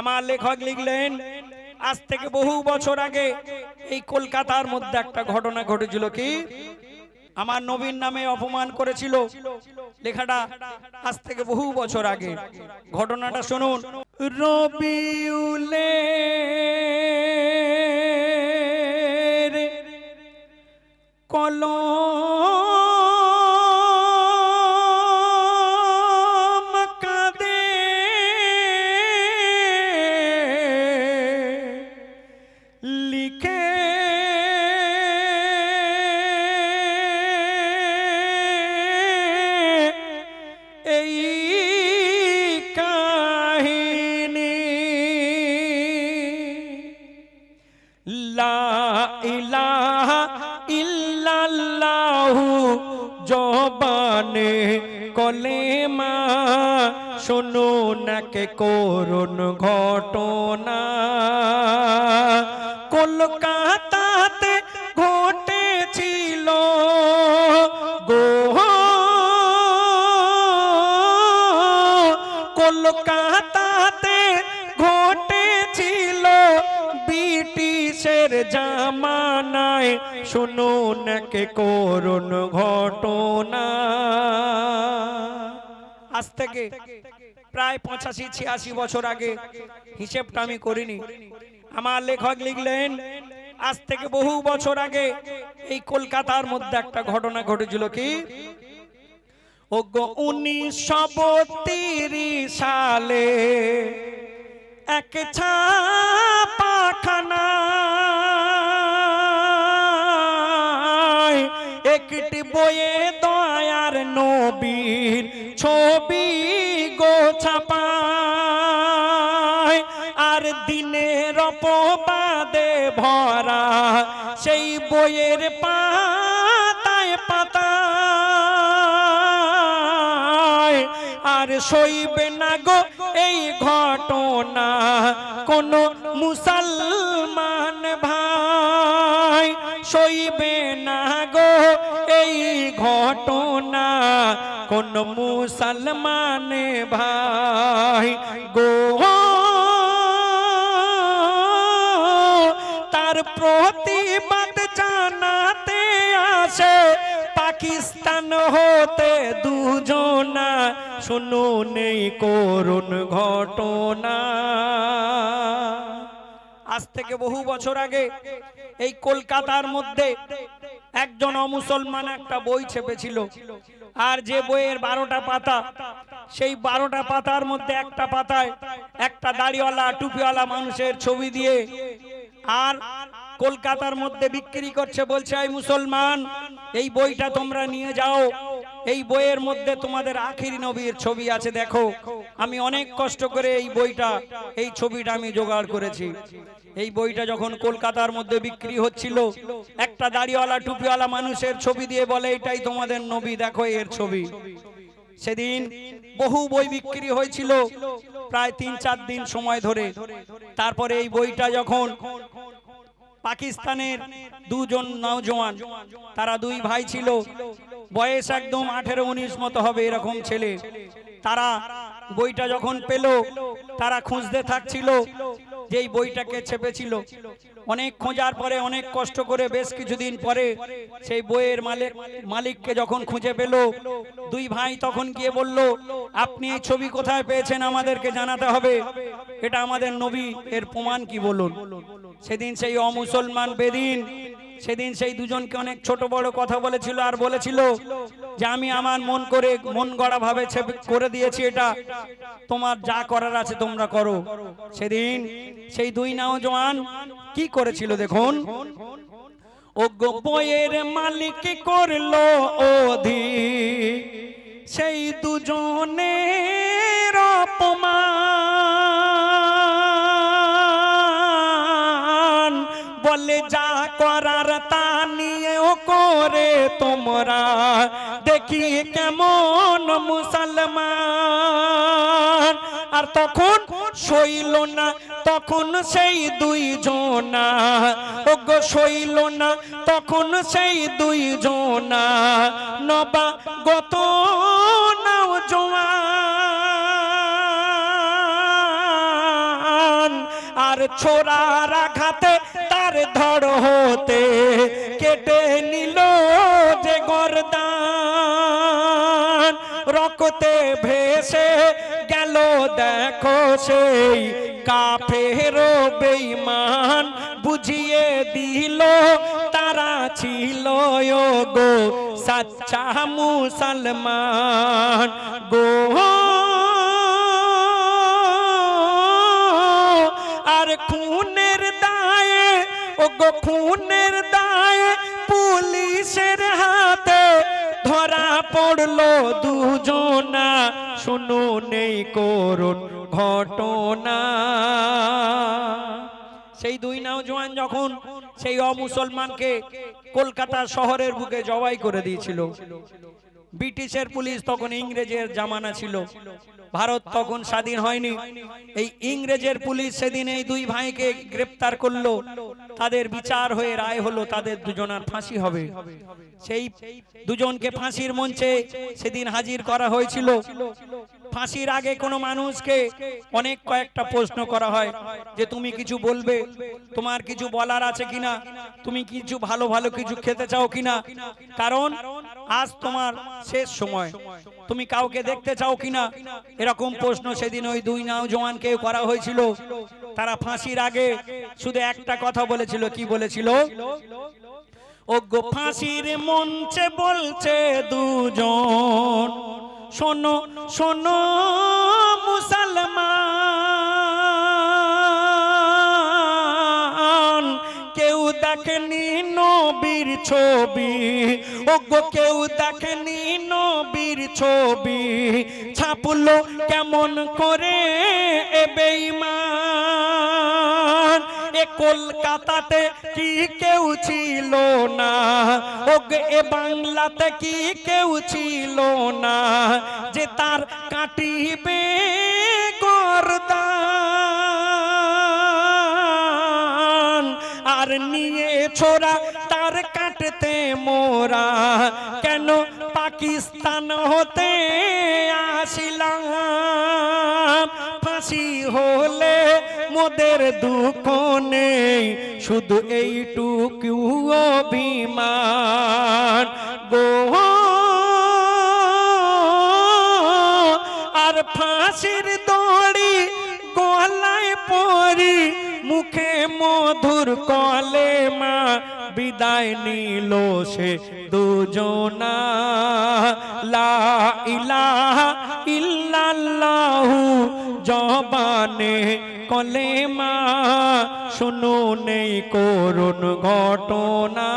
আমার লেখক লিখলেন আজ থেকে বহু বছর আগে এই কলকাতার মধ্যে একটা ঘটনা ঘটেছিল। কি? আমার নবীর নামে অপমান করেছিল। লেখাটা আজ থেকে বহু বছর আগে। ঘটনাটা শুনুন। রবিউলে কলম কাঁদে লিখে এই কাহিনী লা ইলাহা ইল্লাল্লাহু জবানে কলেমা শুনুন কে করুণ ঘটনা কলকাতাতে ঘটেছিল গো, কলকাতাতে ঘটেছিল ব্রিটিশের জামানায় শুনুন কে করুণ ঘটনা। আজ থেকে প্রায় 85-86 বছর আগে, হিসেবটা আমি করিনি। আমার লেখক লিখলেন আজ থেকে বহু বছর আগে এই কলকাতার মধ্যে একটা ঘটনা ঘটেছিল। কি? 1932 সালে এক ছাপাখানায় একটি বইয়ে দয়ার নবীর ছবি গো ছাপায়, আর দিনের অপবাদে ভরা সেই বইয়ের পাতায় পাতায় আর সইবে না গো এই ঘটনা কোন মুসলমান ভাই, সইবে না গো এই ঘটনা কোন মুসলমান ভাই গো। তার প্রতিবাদ জানাতে আসে পাকিস্তান হতে দুজনা শুনুন এই করুণ ঘটনা। আজ থেকে বহু বছর আগে এই কলকাতার মধ্যে একজন অমুসলমান একটা বই ছেপেছিল, আর যে বইয়ের 12টা পাতা, সেই 12টা পাতার মধ্যে একটা পাতায় একটা দাড়িওয়ালা টুপিওয়ালা মানুষের ছবি দিয়ে আর কলকাতার মধ্যে বিক্রি করছে। বলছে এই মুসলমান, এই বইটা তোমরা নিয়ে যাও, এই বইয়ের মধ্যে তোমাদের আখিরি নবীর ছবি আছে, দেখো। আমি অনেক কষ্ট করে এই বইটা, এই ছবিটা আমি জোগাড় করেছি। এই বইটা যখন কলকাতার মধ্যে বিক্রি হচ্ছিল, একটা দাড়িওয়ালা টুপিওয়ালা মানুষের ছবি দিয়ে বলে এটাই তোমাদের নবী, দেখো এর ছবি। সেদিন বহু বই বিক্রি হয়েছিল প্রায় 3-4 দিন সময় ধরে। তারপরে এই বইটা যখন পাকিস্তানের দুজন নওজওয়ান, তারা দুই ভাই ছিল, বয়স একদম 18-19 মতো হবে এরকম ছেলে, তারা বইটা যখন পেল তারা খুঁজতে থাকছিল যে এই বইটাকে ছেপেছিল। অনেক খোঁজার পরে, অনেক কষ্ট করে বেশ কিছুদিন পরে সেই বইয়ের মালিককে যখন খুঁজে পেল, দুই ভাই তখন গিয়ে বলল আপনি এই ছবি কোথায় পেয়েছেন আমাদেরকে জানাতে হবে, এটা আমাদের নবী, এর প্রমাণ কি বলুন। সেদিন সেই অমুসলমান বেদিন সেদিন সেই দুজনকে অনেক ছোট বড় কথা বলেছিল, আর বলেছিল যে আমি আমার মন গড়া ভাবে করে দিয়েছি, এটা তোমার যা করার আছে তোমরা করো। সেদিন সেই দুই নওজওয়ান কি করেছিল দেখুন। ও গো বইয়ের মালিক করলো অধিক সেই দুজনের অপমান, বলে যা করার তা নিয়েও করে তোমরা দেখি কেমন মুসলমান। আর তখন সইল না, তখন সেই দুইজনা, ও গো সইল না তখন সেই দুইজনা নবাগত নওজওয়ান। আর ছোড়ার আঘাতে তার ধড় হতে কেটে নিল যে গর্দান, রক্তে ভেসে গেল দেখো সেই কাফের বেঈমান, বুঝিয়ে দিল তারা ছিল গো সচ্চা মুসলমান গো। আর খুনের দায়ে ও গো খুনের দায়ে পুলিশের হাতে ধরা পড়লো দুজনা, শুনুন এই করুণ ঘটনা। সেই দুই নওজোয়ান যখন সেই অমুসলমানকে কলকাতা শহরের বুকে জবাই করে দিয়েছিল, ব্রিটিশের পুলিশ তখন ইংরেজের জামানা ছিল, ভারত তখন স্বাধীন হয়নি। এই ইংরেজের পুলিশ সেদিন এই দুই ভাইকে গ্রেফতার করলো, তাদের বিচার হয়ে রায় হলো তাদের দুজনের ফাঁসি হবে। সেই দুজনকে ফাঁসির মঞ্চে সেদিন হাজির করা হয়েছিল। ফাঁসির আগে কোনো মানুষকে অনেক কয়েকটা প্রশ্ন করা হয় যে তুমি কিছু বলবে, তোমার কিছু বলার আছে কিনা, তুমি কিছু ভালো ভালো কিছু খেতে চাও কিনা, কারণ আজ তোমার শেষ সময়, তুমি কাউকে দেখতে চাও কিনা, এরকম প্রশ্ন সেদিন ওই দুই নওজোয়ানকে করা হয়েছিল। তারা ফাঁসির আগে শুধু একটা কথা বলেছিল, কি বলেছিল? ও গো ফাঁসির মঞ্চে বলছে দুজন, শোনো শোনো মুসলমান, কেউ দেখেনি নবীর ছবি, ও গো কেউ দেখেনি নবীর ছবি, ছাপলো কেমন করে এ বেঈমান, এ কলকাতাতে কি কেউ ছিল না, ও গো এ বাংলাতে কি কেউ ছিল না, যে তার কাটিবে গর্দান, আর নিয়ে ছোড়া তার কাটতে মোরা, কেন পাকিস্তান হতে আসিলাম, ফাঁসি হলে মোদের দুঃখ নেই, শুধু এইটুকু অভিমান গো। আর ফাঁসির দড়ি গলায় পরি, মুখে মধুর কলেমা, বিদায় নিল সে দুজনা, লা ইলাহা ইল্লাল্লাহু জবানে কলেমা, শুনুন এই করুণ ঘটনা।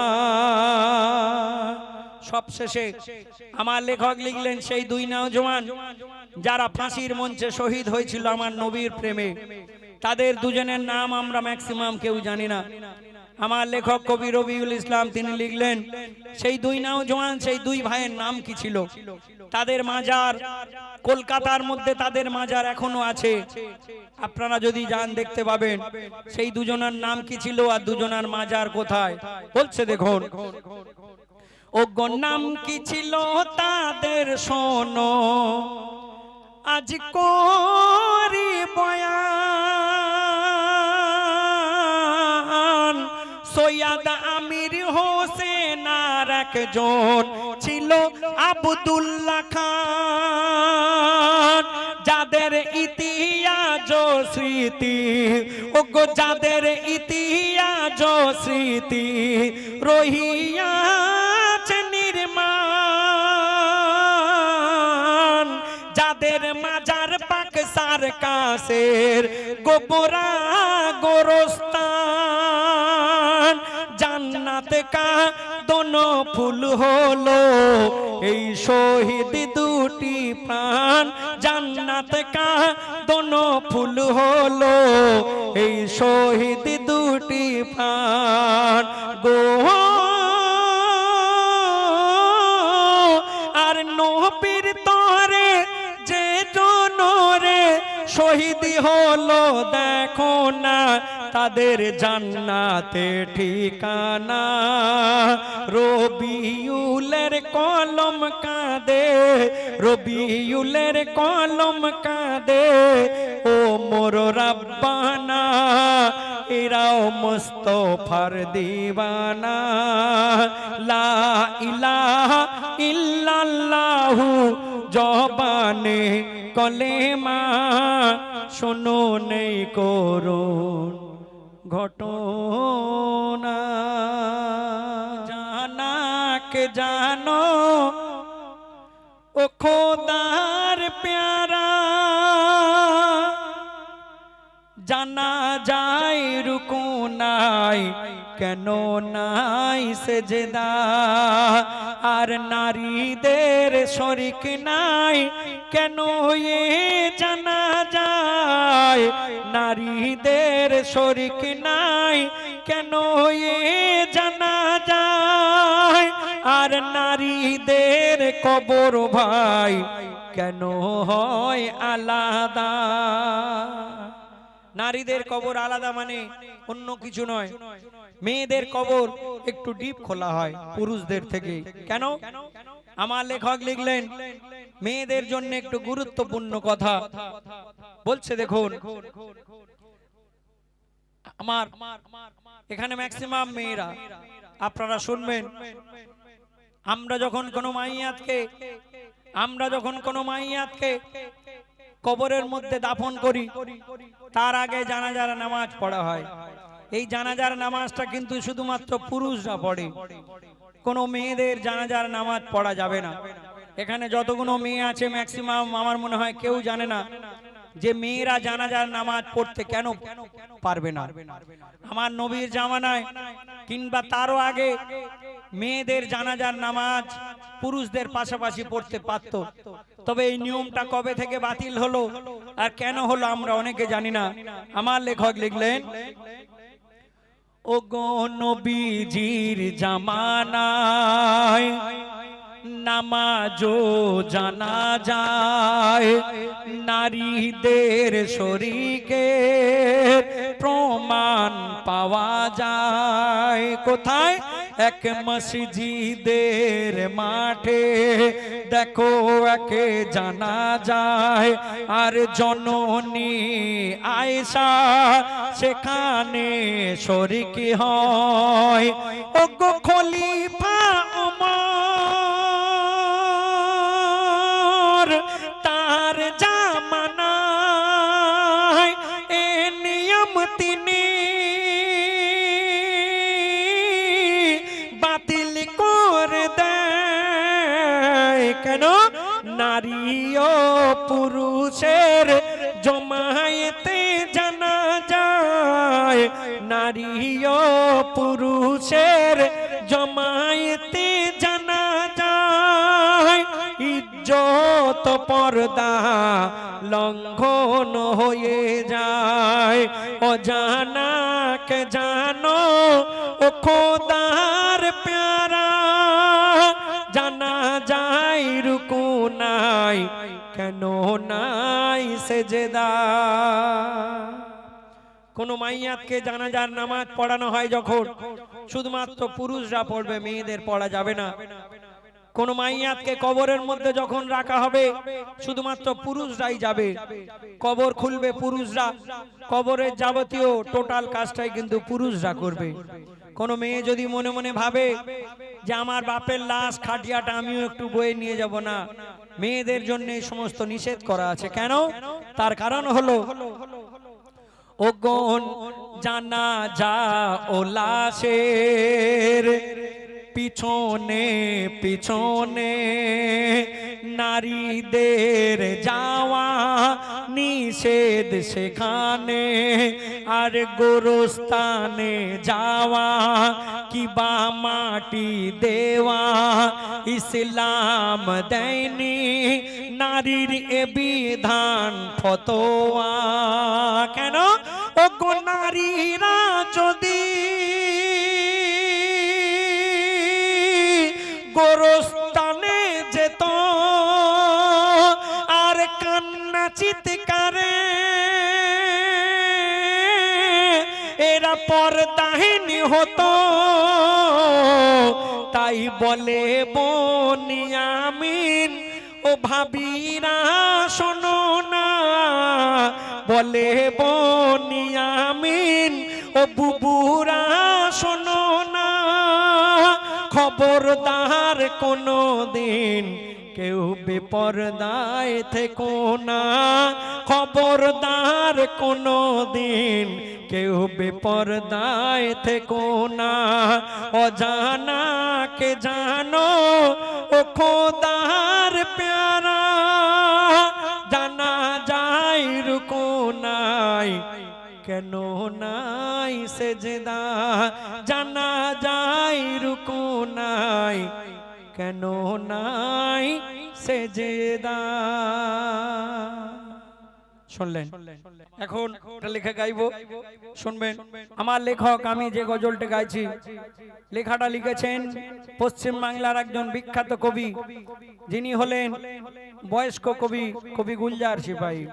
সবশেষে আমার লেখক লিখলেন সেই দুই নওজোয়ান যারা ফাঁসির মঞ্চে শহীদ হয়েছিল আমার নবীর প্রেমে, তাদের দুজনের নাম আমরা ম্যাক্সিমাম কেউ জানি না। আমার লেখক কবি রবিউল ইসলাম তিনি লিখলেন সেই দুই নওজোয়ান, সেই দুই ভাইয়ের নাম কি ছিল। তাদের মাজার কলকাতার মধ্যে, তাদের মাজার এখনো আছে, আপনারা যদি যান দেখতে পাবেন সেই দুজনের নাম কি ছিল আর দুজনের মাজার কোথায়। বলছে দেখুন, ও গো নাম কি ছিল তাদের শোনো, আজ করি বয়ান, সৈয়দ আমির হোসেন আর একজন ছিল আব্দুল্লাহ খান, যাদের ইতিহাস স্মৃতি, ও গো যাদের ইতিহাস স্মৃতি রহিয়াছে নির্মাণ, যাদের মাজার পাকসার কাছের গোবরা গোরস্তান, জান্নাত কা দোনো ফুল হলো এই শহীদ দুটি প্রাণ, জান্নাত কা দোনো ফুল হলো এই শহীদ দুটি প্রাণ গো। আর নবীর তরে যে জনরে শহীদ শহীদ হলো দেখো না তাদের জান্নাতে ঠিকানা। রবিউলের কলম কাঁদে, রবিউলের কলম কাঁদে, ও মোর রাব্বানা এরাও মুস্তফার দিওয়ানা। লা ইলাহা ইল্লাল্লাহু জবানে কলেমা, শোনো নেই করুণ ঘটনা। জানাকে জানো ও খোদার প্যারা, জানা যায় রুকু নাই কেন নাই সেজদা, আর নারীদের শরিক নাই কেন এ জানা যায়, নারীদের শরিক নাই কেন এ জানা যায়, আর নারীদের কবর ভাই কেন হয় আলাদা। নারীদের কবর আলাদা মানে অন্য কিছু নয়, মেয়েদের কবর একটু ডিপ খোলা হয় পুরুষদের থেকে। কেন? আমার লেখক লিখলেন মেয়েদের জন্য একটু গুরুত্বপূর্ণ কথা বলছে। দেখুন, আমার এখানে ম্যাক্সিমাম মেয়েরা, আপনারা শুনবেন, আমরা যখন কোনো মাইয়াতকে কবরের মধ্যে দাফন করি তার আগে জানাজার নামাজ পড়া হয়। এই জানাজার নামাজটা কিন্তু শুধুমাত্র পুরুষরা পড়ে, কোনো মেয়েদের জানাজার নামাজ পড়া যাবে না। এখানে যতগুলো মেয়ে আছে ম্যাক্সিমাম আমার মনে হয় কেউ জানে না যে মেয়েরা জানাজার নামাজ পড়তে কেন পারবে না। আমার নবীর জামানায় কিংবা তারও আগে মেয়েদের জানাজার নামাজ পুরুষদের পাশাপাশি পড়তে পারত, তবে এই নিয়মটা কবে থেকে বাতিল হলো আর কেন হলো আমরা অনেকে জানি না। আমার লেখক লিখলেন, ও গো নবীজির জামানায় নামাজও জানা যায়, নারীদের শরীকের প্রমাণ পাওয়া যায়। কোথায়? এক মসজিদের মাঠে দেখো একে জানা যায়, আর জননী আয়েশা সেখানে শরীক হয়। ও গো খলিফা ওমর তার জামানায় এ নিয়ম তিনি বাতিল করে দেয়। কেন? নারী ও পুরুষের জমায়েতে জানা যায়, নারী ও পুরুষের জমায়েতে জানা যায়, ইজ্জত পর্দা লঙ্ঘন হয়ে যায়। অজানাকে জানো ও খোদার প্যারা, জানা যায় রুকু নাই কেন নাই সেজদা। কোন মাইয়াতকে জানাজার নামাজ পড়ানো হয় যখন শুধুমাত্র পুরুষরা পড়বে, মেয়েদের পড়া যাবে না। কোন মাইয়াতকে কবরের মধ্যে যখন রাখা হবে শুধুমাত্র পুরুষরাই যাবে, কবর খুলবে পুরুষরা, কবরের যাবতীয় টোটাল কাজটাই কিন্তু পুরুষরা করবে। কোন মেয়ে যদি মনে মনে ভাবে যে আমার বাপের লাশ খাটিয়াটা আমিও একটু বয়ে নিয়ে যাব, না, মেয়েদের জন্য এই সমস্ত নিষেধ করা আছে। কেন? তার কারণ হলো ওগন জানাজা ও লাশের পিছনে পিছনে নারীদের যাওয়া নিষেধ সেখানে, আর গোরস্থানে যাওয়া কিবা মাটি দেওয়া ইসলাম দেয়নি, নারীর এ বিধান ফতোয়া। কেন? ও গো নারীরা যদি গোরস্থানে যেত আর কান্না চিৎকারে এরা পর্দাহীন হতো, তাই বলে বনিয়ামিন ও ভাবিরা শোনো না, বলে বনিয়ামিন ও বুবুরা শোনো না, খবরদার কোনো দিন কেউ বেপরদায় থেকো না, খবরদার কোনো দিন কেউ বেপরদায় থেকো না। অজানা কে জানো ও খোদার প্যারা, জানা যায় রুকু নাই কেন নাই সেজদা, জানা যায় রুকু নাই কেন নাই সেজদা। শুনলেন? এখন একটা লেখা গাইবো, শুনবেন। আমার লেখক, আমি যে গজলটা গাইছি লেখাটা লিখেছেন পশ্চিম বাংলার একজন বিখ্যাত কবি, যিনি হলেন বয়স্ক কবি, কবি গুলজার সিপাহী,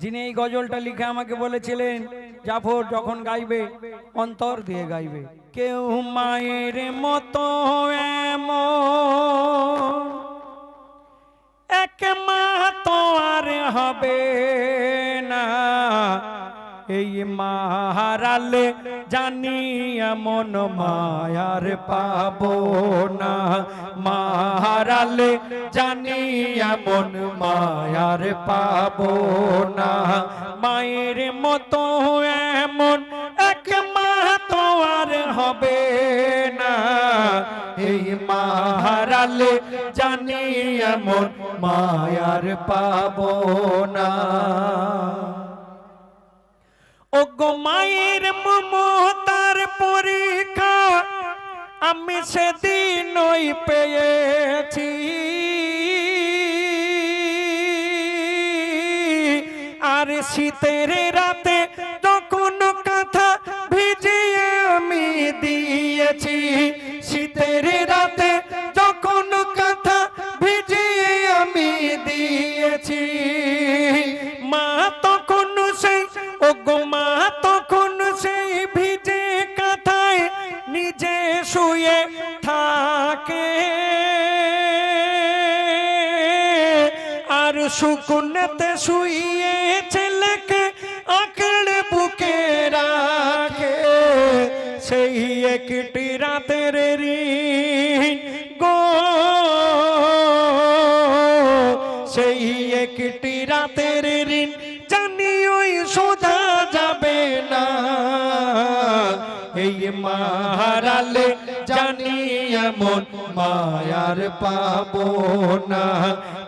যিনি এই গজলটা লিখে আমাকে বলেছিলেন জাফর যখন গাইবে অন্তর দিয়ে গাইবে। কেউ মায়ের মতো এমন এক মা তো আর হবে না, এই মা হারালে জানি এমন মায়ার পাবো না, মা হারালে জানি এমন মায়ার পাবো না, মায়ের মতো এমন এক মা তো আর হবে না, এই মা হারালে জানি এমন মায়ার পাবো না। ওগো মায়ের মমতার পরীক্ষা আমি সেদিনই পেয়েছি, আর শীতের রাতে যখন কাঁথা ভিজিয়ে আমি দিয়েছি, শীতের রাতে যখন কাঁথা ভিজিয়ে আমি দিয়েছি, মা তখন সেই ওগো মা তখন সেই ভিজে কাঁথায় নিজে শুয়ে থাকে, আর সুকুনেতে শুয়ে ছেলেকে আঁকড়ে বুকে রাখে, সেই একটি রাতের ঋণ গো, সেই একটি রাতের ঋণ জানি ওই শোধা যাবে না, এই মা হারালে জানি এমন মায়ার পাবো না,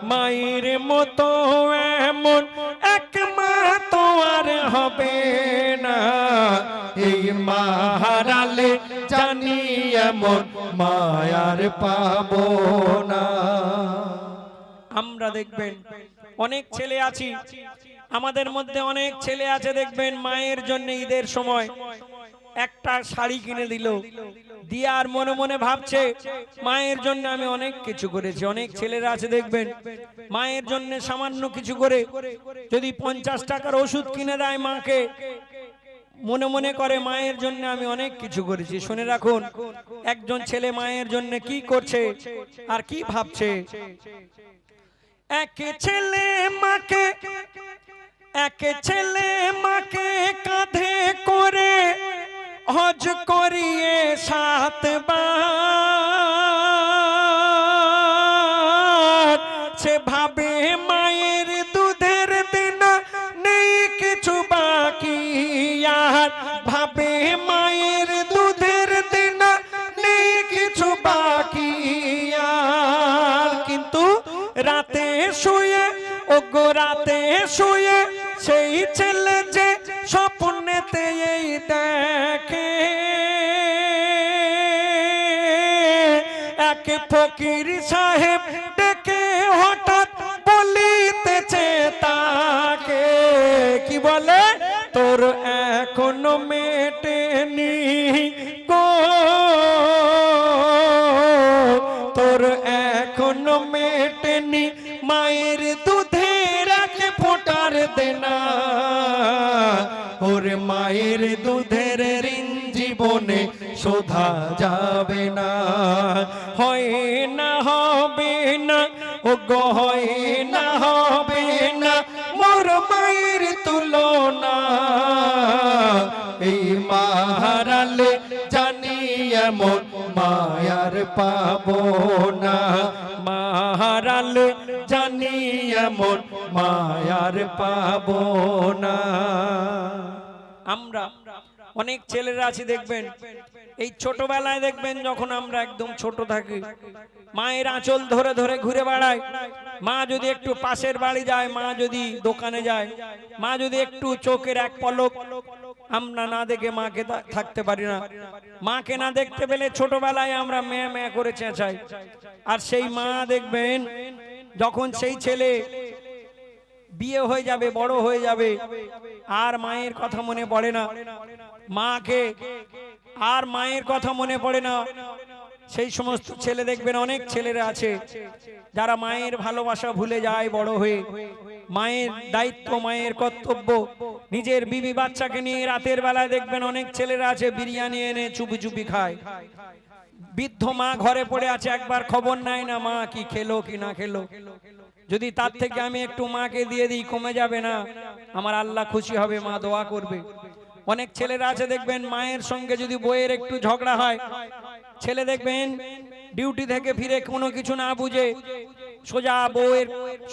মায়ের মতো এমন এক মা তো আর হবে না, এই মা হারালে জানি এমন মায়ার পাবো না। আমরা দেখবেন অনেক ছেলে আছি, আমাদের মধ্যে অনেক ছেলে আছে দেখবেন মায়ের জন্য ঈদের সময় একটা শাড়ি কিনে দিল, দিয়ে আর মনে মনে ভাবছে মায়ের জন্য আমি অনেক কিছু করেছি। অনেক ছেলেরা আছে দেখবেন মায়ের জন্য সামান্য কিছু করে যদি 50 টাকার ওষুধ কিনে দেয় মাকে, মনে মনে করে মায়ের জন্য আমি অনেক কিছু করেছি। শুনে রাখুন, একজন ছেলে মায়ের জন্য কি করছে আর কি ভাবছে। এক ছেলে মাকে কাঁধে করে হজ করিয়ে 7 বার, সে ভাবে মায়ের দুধের দিন নেই কিছু বাকি, আর ভাবে মায়ের দুধের দিন নেই কিছু বাকি, আর কিন্তু রাতে শুয়ে ওগো রাতে শুয়ে সেই ছেলে যে স্বপ্নেতে এই দেখে, এক ফকির সাহেব ডেকে হঠাৎ বলিতেছে তাকে, কি বলে, তোর এখনো মেটেনি গো, তোর এখনো মেটেনি মায়ের দুধের এক ফোঁটার দেনা, ওরে মা মায়ের দুধের ঋণ জীবনে শোধা যাবে না। হয় না হবে না ও গো, হয় না হবে না মোর মায়ের তুলনা। এই মা হারালে জানি এমন মায়ার পাবো না। মা হারালে জানি এমন মায়ার পাবো না। আমরা অনেক ছেলেরা আছে দেখবেন, এই ছোটবেলায় দেখবেন যখন আমরা একদম ছোট থাকি, মায়ের আঁচল ধরে ধরে ঘুরে বেড়ায়। মা যদি একটু পাশের বাড়ি যায়, মা যদি দোকানে যায়, মা যদি একটু চোখের এক পলক আমরা না দেখে মাকে থাকতে পারি না। মাকে না দেখতে পেলে ছোটবেলায় আমরা ম্যা ম্যা করে চেঁচাই। আর সেই মা দেখবেন যখন সেই ছেলে বিয়ে হয়ে যাবে, বড় হয়ে যাবে, আর মায়ের কথা মনে পড়ে না, মাকে আর মায়ের কথা মনে পড়ে না। সেই সমস্ত ছেলে দেখবেন, অনেক ছেলেরা আছে যারা মায়ের ভালোবাসা ভুলে যায় বড় হয়ে। মায়ের দায়িত্ব, মায়ের কর্তব্য, নিজের বিবি বাচ্চাকে নিয়ে রাতের বেলায় দেখবেন অনেক ছেলেরা আছে বিরিয়ানি এনে চুপি চুপি খায়। বৃদ্ধ মা ঘরে পড়ে আছে, একবার খবর নেয় না মা কি খেলো কি না খেলো। যদি তার থেকে আমি একটু মাকে দিয়ে দিই, কমে যাবে না? আমার আল্লাহ খুশি হবে, মা দোয়া করবে। অনেক ছেলেরা আছে দেখবেন মায়ের সঙ্গে যদি বইয়ের একটু ঝগড়া হয়, ছেলে দেখবেন ডিউটি থেকে ফিরে কোনো কিছু না বুঝে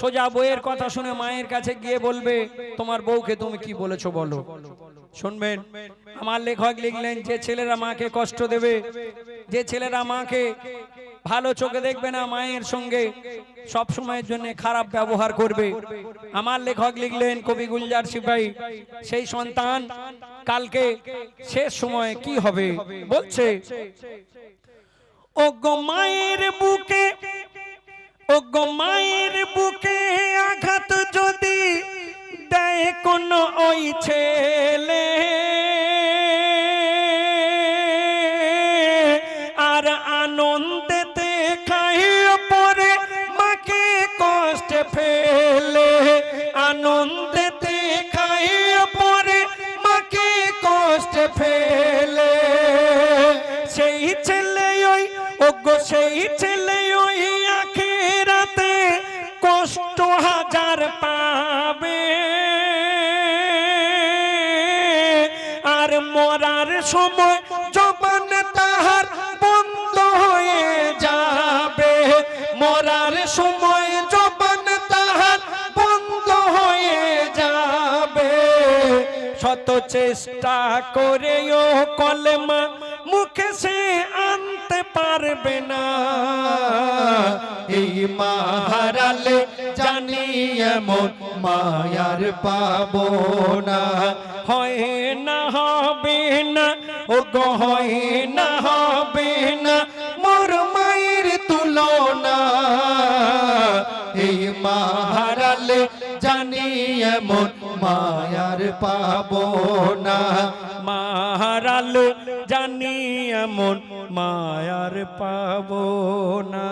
সোজা বউয়ের কথা শুনে মায়ের কাছে গিয়ে বলবে, তোমার বউকে তুমি কি বলেছো বলো। শুনবেন, আমার লেখক লিখলেন, যে ছেলেরা মাকে কষ্ট দেবে, যে ছেলেরা মাকে ভালো চোখে দেখবে না, মায়ের সঙ্গে সব সময়ের জন্য খারাপ ব্যবহার করবে, আমার লেখক লিখলেন কবি গুলজার সিপাহী, সেই সন্তান কালকে শেষ সময় কি হবে বলছে, ও গো মায়ের বুকে, ও গো মায়ের বুকে আঘাত যদি দেয় কোন ওই ছেলে, আর আনন্দেতে খাইয়ে পরে মাকে কষ্টে ফেলে, আনন্দেতে খাইয়ে পরে মাকে কষ্টে ফেলে, সেই ছেলে ওই, ও গো সেই ছেলে ওই আখিরাতে কষ্ট হাজার পাবে, আর মরার সময় জবান তাহার বন্ধ হয়ে যাবে, মরার সময় জবান তাহার বন্ধ হয়ে যাবে, শত চেষ্টা করেও কলেমা মুখে সে আনতে পারবে না। এই মা হারালে জানি এমন মায়ার পাবো না। হয় না হবে না ও গো, হয় না হবে না মোর মায়ের তুলনা। এই মা হারালে জানি এমন মায়ার পাবো না। মা হারালে জানি এমন মায়ার পাবো না।